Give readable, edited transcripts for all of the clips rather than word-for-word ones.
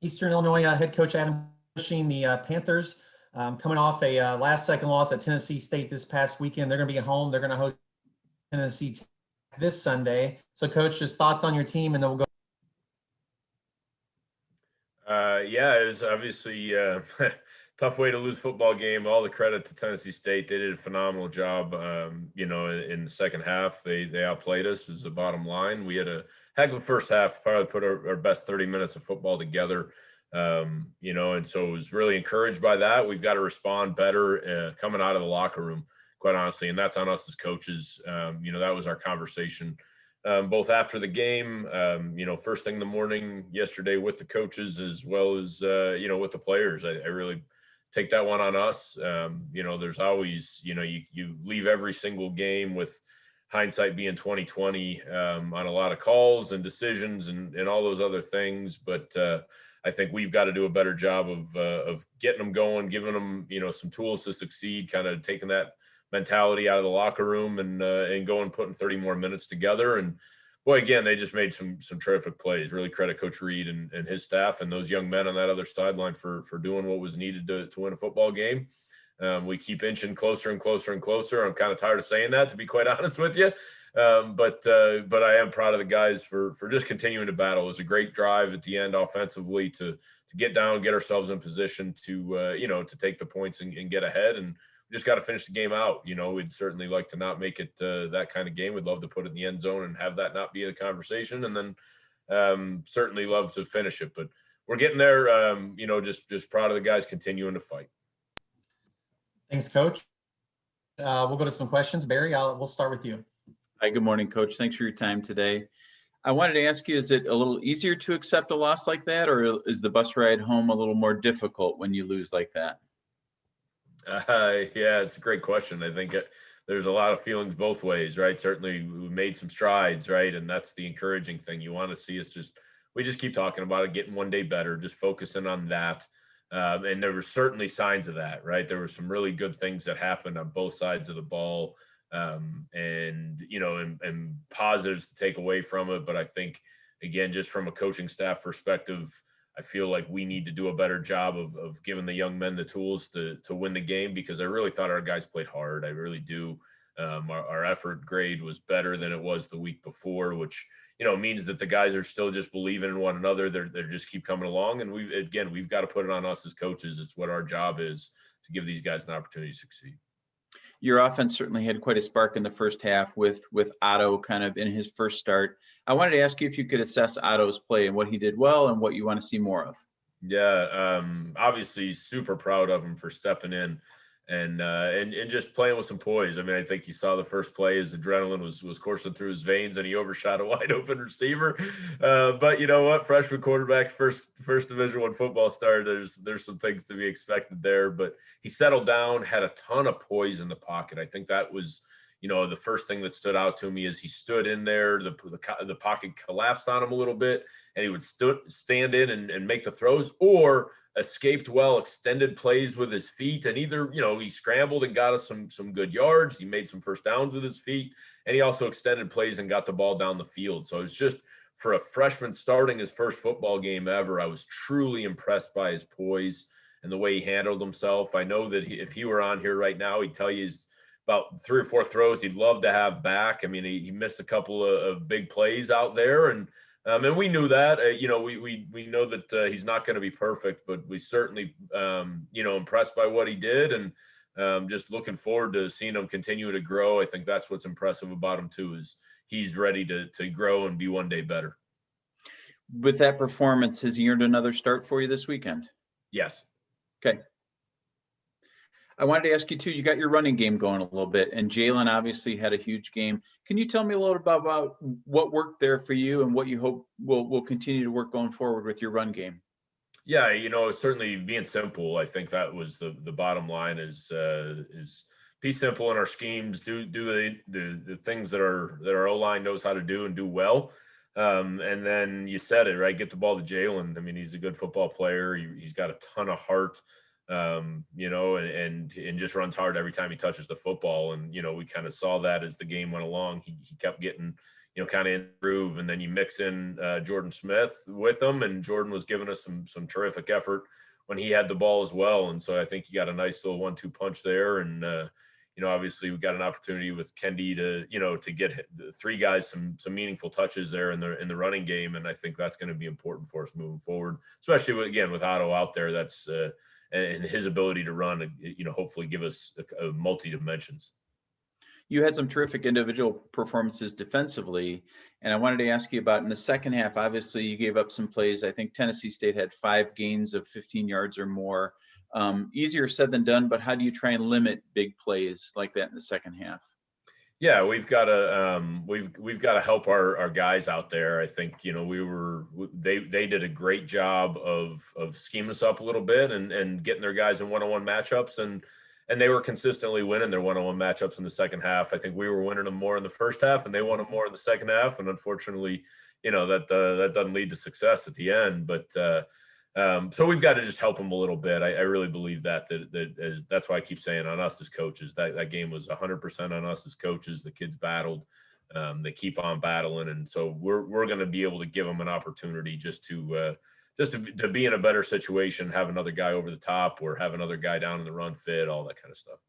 Eastern Illinois head coach Adam Cushing, the Panthers, coming off a last-second loss at Tennessee State this past weekend. They're going to be at home. They're going to host Tennessee this Sunday. So, Coach, just thoughts on your team, and then we'll go. Yeah, it was obviously tough way to lose football game. All the credit to Tennessee State. They did a phenomenal job. In the second half, they outplayed us is the bottom line. We had a heck of a first half, probably put our best 30 minutes of football together. And so I was really encouraged by that. We've got to respond better coming out of the locker room, quite honestly, and that's on us as coaches. That was our conversation both after the game, first thing in the morning yesterday with the coaches, as well as, with the players. I really take that one on us. There's always, you leave every single game with hindsight being 2020 on a lot of calls and decisions and all those other things. But I think we've got to do a better job of getting them going, giving them, some tools to succeed, kind of taking that mentality out of the locker room and going putting 30 more minutes together. And boy, again, they just made some terrific plays. Really credit Coach Reed and his staff and those young men on that other sideline for doing what was needed to win a football game. We keep inching closer and closer and closer. I'm kind of tired of saying that, to be quite honest with you. But I am proud of the guys for just continuing to battle. It was a great drive at the end offensively to get down, get ourselves in position to take the points and get ahead. And just got to finish the game out. We'd certainly like to not make it that kind of game. We'd love to put it in the end zone and have that not be a conversation. And then certainly love to finish it. But we're getting there. Just proud of the guys continuing to fight. Thanks, Coach. We'll go to some questions. Barry, we'll start with you. Hi, good morning, Coach. Thanks for your time today. I wanted to ask you, is it a little easier to accept a loss like that, or is the bus ride home a little more difficult when you lose like that? Yeah, it's a great question. I think there's a lot of feelings both ways, right? Certainly we made some strides, right? And that's the encouraging thing. You want to see us we just keep talking about it, getting one day better, just focusing on that. And there were certainly signs of that, right? There were some really good things that happened on both sides of the ball, and positives to take away from it. But I think, again, just from a coaching staff perspective, I feel like we need to do a better job of giving the young men the tools to win the game, because I really thought our guys played hard. I really do. Our effort grade was better than it was the week before, which, means that the guys are still just believing in one another. They're just keep coming along. And we've got to put it on us as coaches. It's what our job is, to give these guys an opportunity to succeed. Your offense certainly had quite a spark in the first half with Otto kind of in his first start. I wanted to ask you if you could assess Otto's play and what he did well and what you want to see more of. Yeah, obviously super proud of him for stepping in and just playing with some poise. I mean, I think you saw the first play, his adrenaline was coursing through his veins and he overshot a wide open receiver. But you know what? Freshman quarterback, first Division I football star, there's some things to be expected there. But he settled down, had a ton of poise in the pocket. I think that was, the first thing that stood out to me is he stood in there, the pocket collapsed on him a little bit, and he would stand in and make the throws, or escaped well, extended plays with his feet. And either, he scrambled and got us some good yards. He made some first downs with his feet, and he also extended plays and got the ball down the field. So it's just, for a freshman starting his first football game ever, I was truly impressed by his poise and the way he handled himself. I know that if he were on here right now, he'd tell you he's about 3 or 4 throws he'd love to have back. I mean, he missed a couple of big plays out there, and we knew that. We know that he's not going to be perfect, but we certainly impressed by what he did, and just looking forward to seeing him continue to grow. I think that's what's impressive about him too, is he's ready to grow and be one day better. With that performance, has he earned another start for you this weekend? Yes. Okay. I wanted to ask you too, you got your running game going a little bit, and Jalen obviously had a huge game. Can you tell me a little bit about what worked there for you and what you hope will continue to work going forward with your run game? Yeah, certainly being simple. I think that was the bottom line is be simple in our schemes, do the things that our O-line knows how to do and do well. And then you said it, right? Get the ball to Jalen. I mean, he's a good football player. He's got a ton of heart. And just runs hard every time he touches the football. And, we kind of saw that as the game went along. He kept getting, kind of in the groove. And then you mix in Jordan Smith with them, and Jordan was giving us some terrific effort when he had the ball as well. And so I think you got a nice little 1-2 punch there. And obviously we got an opportunity with Kendi to get the three guys some meaningful touches there in the running game. And I think that's going to be important for us moving forward, especially with Otto out there. That's and his ability to run, hopefully give us a multi dimensions. You had some terrific individual performances defensively, and I wanted to ask you about in the second half. Obviously, you gave up some plays. I think Tennessee State had 5 gains of 15 yards or more. Easier said than done, but how do you try and limit big plays like that in the second half? Yeah, we've got to help our guys out there. I think they did a great job of scheming us up a little bit and getting their guys in one-on-one matchups, and they were consistently winning their one-on-one matchups in the second half. I think we were winning them more in the first half, and they won them more in the second half. And unfortunately, that doesn't lead to success at the end. But so we've got to just help them a little bit. I really believe that's why I keep saying on us as coaches. That game was 100% on us as coaches. The kids battled. They keep on battling, and so we're going to be able to give them an opportunity just to be in a better situation, have another guy over the top, or have another guy down in the run fit, all that kind of stuff.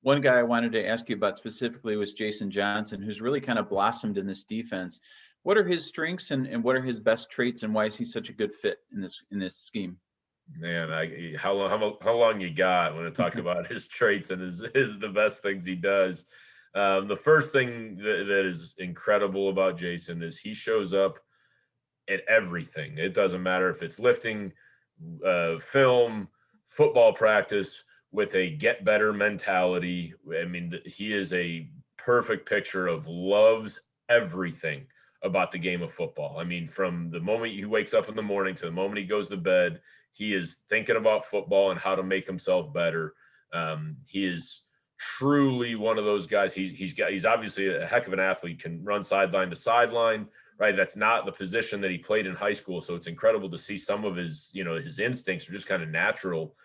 One guy I wanted to ask you about specifically was Jason Johnson, who's really kind of blossomed in this defense. What are his strengths and what are his best traits, and why is he such a good fit in this scheme? Man, how long you got when I talk about his traits and the best things he does? The first thing that is incredible about Jason is he shows up at everything. It doesn't matter if it's lifting, film, football practice, with a get better mentality. I mean, he is a perfect picture of loves everything about the game of football. I mean, from the moment he wakes up in the morning to the moment he goes to bed, he is thinking about football and how to make himself better. He is truly one of those guys. He's obviously a heck of an athlete, can run sideline to sideline, right? That's not the position that he played in high school. So it's incredible to see some of his instincts are just kind of natural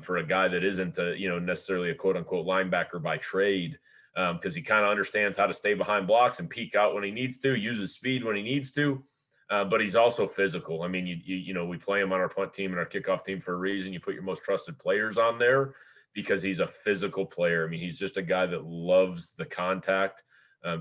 for a guy that isn't necessarily a quote unquote linebacker by trade. Because he kind of understands how to stay behind blocks and peek out when he needs to, uses speed when he needs to, but he's also physical. I mean, we play him on our punt team and our kickoff team for a reason. You put your most trusted players on there because he's a physical player. I mean, he's just a guy that loves the contact,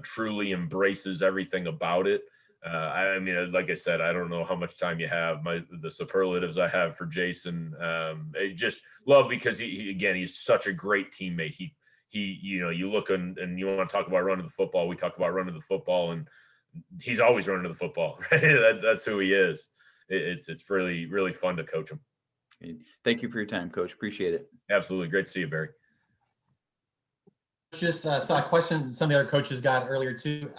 truly embraces everything about it. I mean, like I said, I don't know how much time you have. The superlatives I have for Jason, I just love because he's such a great teammate. You look and you want to talk about running the football. We talk about running the football, and he's always running the football. Right? That's who he is. It's really, really fun to coach him. Thank you for your time, Coach. Appreciate it. Absolutely. Great to see you, Barry. Just saw a question some of the other coaches got earlier too.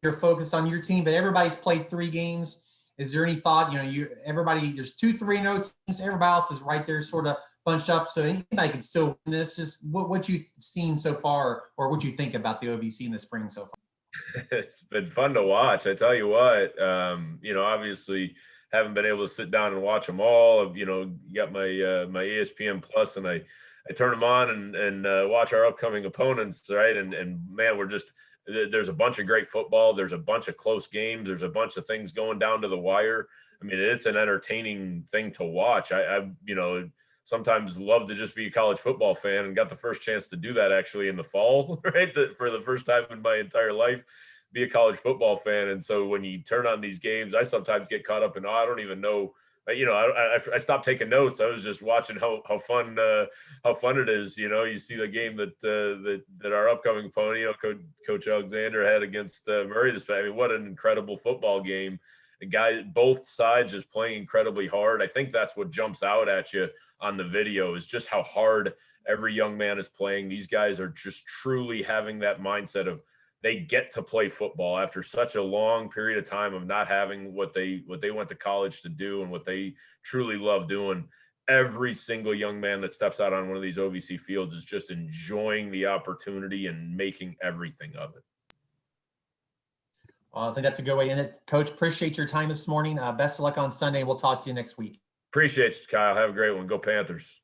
You're focused on your team, but everybody's played 3 games. Is there any thought, there's 2 3-0 teams, everybody else is right there sort of bunched up, so anybody can still win this. Just what you've seen so far, or what you think about the OVC in the spring so far? It's been fun to watch. I tell you what, obviously haven't been able to sit down and watch them all. Got my my ESPN Plus, and I turn them on and watch our upcoming opponents, right? And man, there's a bunch of great football. There's a bunch of close games. There's a bunch of things going down to the wire. I mean, it's an entertaining thing to watch. I sometimes love to just be a college football fan, and got the first chance to do that actually in the fall, right? For the first time in my entire life, be a college football fan. And so when you turn on these games, I sometimes get caught up in, I don't even know, I stopped taking notes. I was just watching how fun it is. You see the game that our upcoming opponent, Coach Alexander had against Murray this. I mean, what an incredible football game. The guy, both sides just playing incredibly hard. I think that's what jumps out at you on the video is just how hard every young man is playing. These guys are just truly having that mindset of they get to play football after such a long period of time of not having what they went to college to do and what they truly love doing. Every single young man that steps out on one of these OVC fields is just enjoying the opportunity and making everything of it. Well, I think that's a good way to end it. Coach, appreciate your time this morning. Best of luck on Sunday. We'll talk to you next week. Appreciate you, Kyle. Have a great one. Go Panthers.